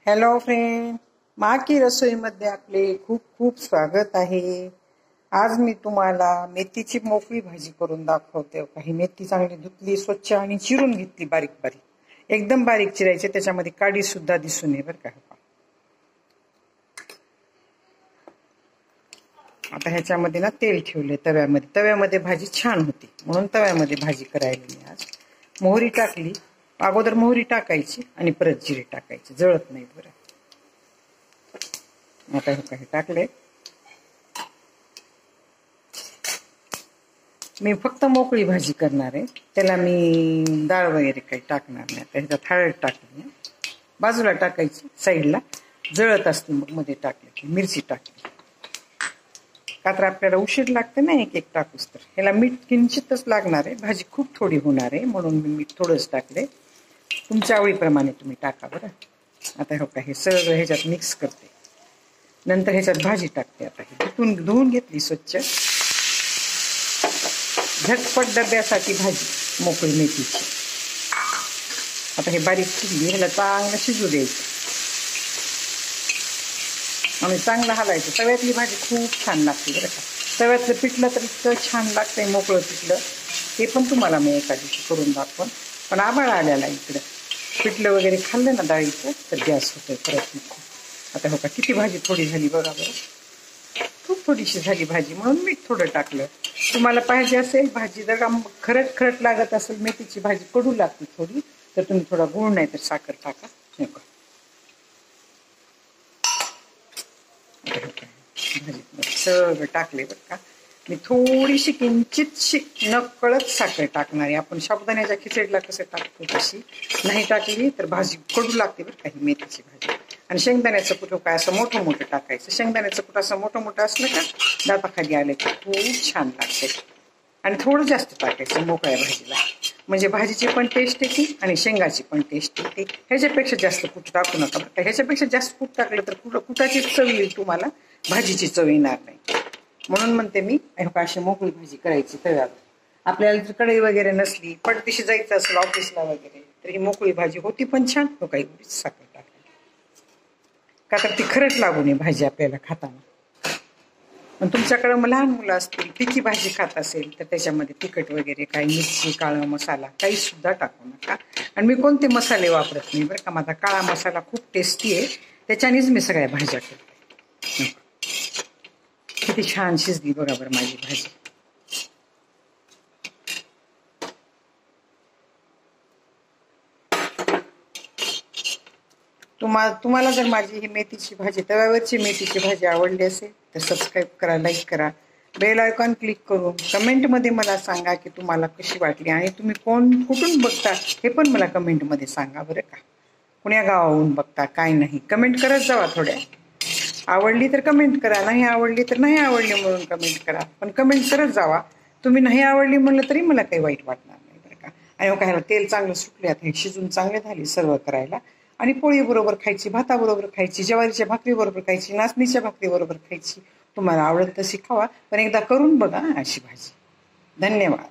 Hello friend, माँ की रसोईमध्ये आपले खूप खूप स्वागत आहे। आज मी तुम्हाला मेथीची मोकळी भाजी करून दाखवते। ही मेथी चांगली धुतली, स्वच्छ आणि चिरून घेतली, बारीक बारीक एकदम बारीक चिरायचे, त्याच्यामध्ये काडी सुद्धा दिसू नये बरं का। आता ह्याच्यामध्ये ना तेल ठेवले तव्यामध्ये भाजी छान होती म्हणून तव्यामध्ये भाजी करायला मी आज मोहरी टाकली। अगोदर मोहरी टाकायची आणि परत जिरे टाकायचे, जळत नाही बरं। आता हे काही टाकले, मी फक्त मोकळी भाजी करणार आहे, त्याला मी डाळ वगैरे काही टाकणार नाही। आता ह्याच्यात हळद टाकली, बाजूला टाकायची साईडला, जळत असते मग मध्ये टाकली। मिरची टाकली, का तर आपल्याला उशीर लागते ना एक एक टाकूस तर। ह्याला मीठ किंचितच लागणार आहे, भाजी खूप थोडी होणार आहे म्हणून मी मीठ थोडंच टाकले, तुमच्या आवडीप्रमाणे तुम्ही टाका बरं। आता हे सगळं ह्याच्यात मिक्स करते, नंतर ह्याच्यात भाजी टाकते। आता हे धुवून घेतली स्वच्छ, झटपट डब्यासाठी भाजी मोकळी मेथीची। आता हे बारीक चिरली, ह्याला चांगलं शिजू द्यायचं आणि चांगलं हलायचं। तव्यातली भाजी खूप छान लागते बरं का, तव्यातलं पिठलं तर इतकं छान लागतंय, मोकळं पिठलं। ते पण तुम्हाला मी एका दिवशी करून दाखवून, पण आभाळ आल्याला इकडं पिठलं वगैरे खाल्लं ना डाळीचं तर गॅस होतोय परत नको। आता हो का किती भाजी थोडी झाली बघा बरं, खूप थोडीशी झाली भाजी म्हणून मीठ थोडं टाकलं। तुम्हाला पाहिजे असेल भाजी जर का खरट खरट लागत असेल, मेथीची भाजी कडू लागते थोडी, तर तुम्ही थोडा गूळ नाही तर साखर टाका। सगळं टाकले बरं का, मी थोडीशी किंचितशी नकळत साखर टाकणार आहे। आपण साबुदाण्याच्या खिचडीला कसं टाकतो तशी नाही टाकली तर भाजी कडू लागते बरं का ही मेथीची भाजी। आणि शेंगदाण्याचं कुठ काय असं मोठं मोठं टाकायचं, शेंगदाण्याचं कुठं असं मोठं मोठं असलं का दाताखाली आलं की खूप छान लागते। आणि थोडं जास्त टाकायचं मोकळ्या भाजीला, म्हणजे भाजीची पण टेस्ट येते आणि शेंगाची पण टेस्ट येते। ह्याच्यापेक्षा जास्त कूट टाकू नका बरं का, ह्याच्यापेक्षा जास्त कूट टाकलं तर कुटाची चव येईल तुम्हाला, भाजीची चव येणार नाही। म्हणून म्हणते मी अशी मोकळी भाजी करायची तव्यावर। आपल्याला जर कढई वगैरे नसली, पटदिशी जायचं असेल ऑफिसला वगैरे, तर ही मोकळी भाजी होती पण छान। तो काही साखर टाकायची, का तर ती खरट लागू नये भाजी आपल्याला खाताना। पण तुमच्याकडे लहान मुलं असतील, तिखी भाजी खात असेल तर त्याच्यामध्ये तिखट वगैरे काही मिरची, काळा मसाला काही सुद्धा टाकू नका। आणि मी कोणते मसाले वापरत नाही बरं का, माझा काळा मसाला खूप टेस्टी आहे, त्याच्यानेच मी सगळ्या भाज्या करते। किती छान शिजली बघा बरं माझी भाजी। तुम्हाला जर माझी ही मेथीची भाजी, तव्यावरची मेथीची भाजी आवडली असेल तर सबस्क्राईब करा, लाईक करा, बेल आयकॉन क्लिक करून कमेंटमध्ये मला सांगा की तुम्हाला कशी वाटली, आणि तुम्ही कुठून बघता हे पण मला कमेंटमध्ये सांगा बरं का। कुण्या गावाहून बघता काय नाही, कमेंट करत जावा थोड्या। आवडली तर कमेंट करा, नाही आवडली तर नाही आवडली म्हणून कमेंट करा, पण कमेंट करत जावा। तुम्ही नाही आवडली म्हणलं तरी मला काही वाईट वाटणार नाही बरं का। आणि काय तेल चांगलं सुटले, आता हे शिजून चांगले झाले सर्व करायला, आणि पोळी बरोबर खायची, भाताबरोबर खायची, ज्वारीच्या भाकरी बरोबर खायची, नाचणीच्या भाकरी बरोबर खायची, तुम्हाला आवडत तशी खावा, पण एकदा करून बघा अशी भाजी। धन्यवाद।